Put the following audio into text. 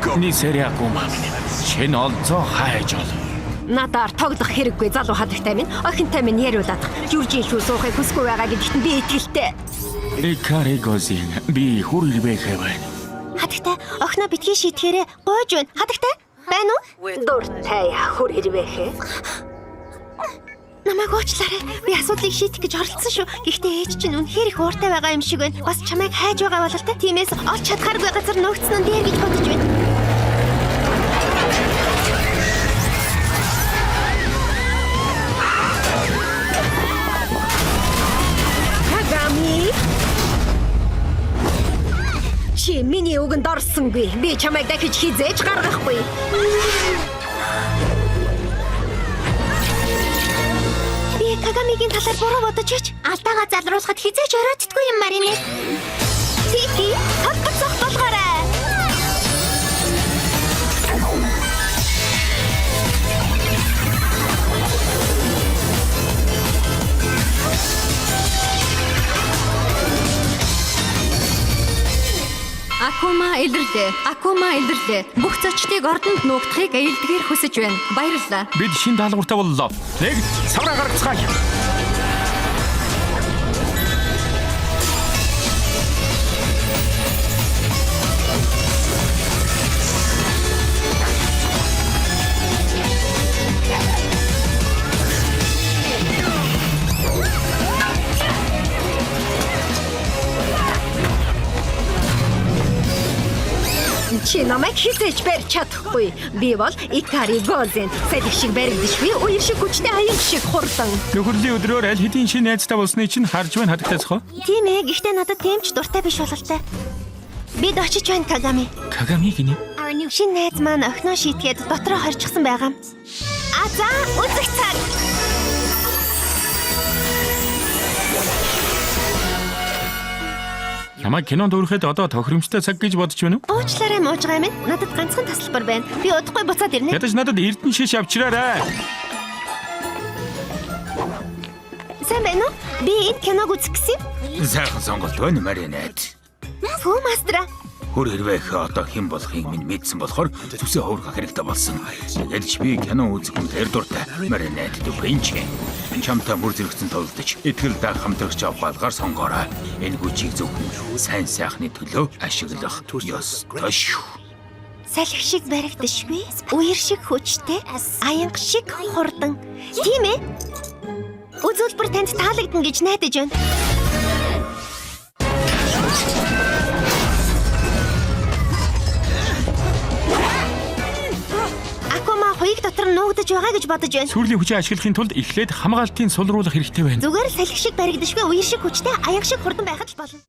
Нисэрэ Акума. Шинэ олзоо хайж ол. Надаар тоглох хэрэггүй залуу хадагтай минь охинтой минь яриулаад жүржин шүү суухыг хүсгүй байгаа гэдэгт би итгэлтэй. Икари Гозин би хүр ирвэхэ байна. Хадагтай охиноо битгий шийтгэхээрээ гойж байна. Хадагтай байна уу? Дуртай хүр ирвэхэ. Намайг уучлаарай. Би асуудлыг шийдэх гэж оролцсон шүү. Гэхдээ ээж чинь үнэхээр их ууртай байгаа юм шиг байна. Бас чамайг хайж байгаа бол та тиймээс олж чадхааргүй газар нөөгцөн нь дээр гэж бодож байна. Кагами. Чи миний үгэнд орсонгүй. Би чамайг дахиж хизээж гаргахгүй. Кагамигийн талаар буруу бодож ич. Алдаага залруулахад хизээж орооддгүй юм Марине. Тики, хатгах болгоорой. Акума илэрлээ. Бүх зочдыг ордонд нуугдахыг ээлдгээр хүсэж байна. Баярлалаа. Бид шинэ даалгавартай боллоо. Нэг савраа гаргацгаая. Чи намайг хизээж барьж чадахгүй. Би бол Икари Гозин. Салхи шиг баригдашгүй, үер шиг хүчтэй аян шиг хурдан. Нөхөрлийн өдрөөр аль хэдийн шинэ найзтай болсны чинь харж байна хадагтай зохоо. Тийм ээ, гэхдээ надад тэмч дуртай биш бололтой. Бид очиж байна Кагами. Кагами гинэ. Шинэ найз маань охиноо шийтгээд дотроо хорчихсан байгаа. За, үзэх цаг. Намайг кинонд өөрөхөд одоо тохиромжтой цаг гэж бодож байна уу? Уучлаарай муужгаа минь. Надад ганцхан тасалбар байна. Би удахгүй буцаад ирнэ. Ядаж надад эрдэнэ шиш авчираарай. Сайн байна уу? Би энэ киног үзэх гэсэн юм. Сайхан сонголт байна Маринет. Фүү мастра. Хөр хэрвээх одоо хэн болохыг минь мэдсэн болохоор зүсээ хуургах хэрэгтэй болсон. Ядаж би кино үзэх хүнээр дуртай. Маринет дүрэнч. Чамтай мөр зэрэгцэн тулдаж итгэл даах хамтрагч авгаалгаар сонгоорой. Энэ хүчийг зөвхөн сайн сайхны төлөө ашиглах ёстой шүү. Салхи шиг баригдашгүй, үер шиг хүчтэй, аянга шиг хурдан. Тийм ээ. Үзүүлбэр танд таалагдана гэж найдаж байна. Хоёрыг дотор нуугдаж байгаа гэж бодож байна. Сүрлийн хүчийг ашиглахын тулд эхлээд хамгаалтын сулруулах хэрэгтэй байна. Зүгээр салхи шиг баригдашгүй, үер шиг хүчтэй, аяг шиг хурдан байхад л болно.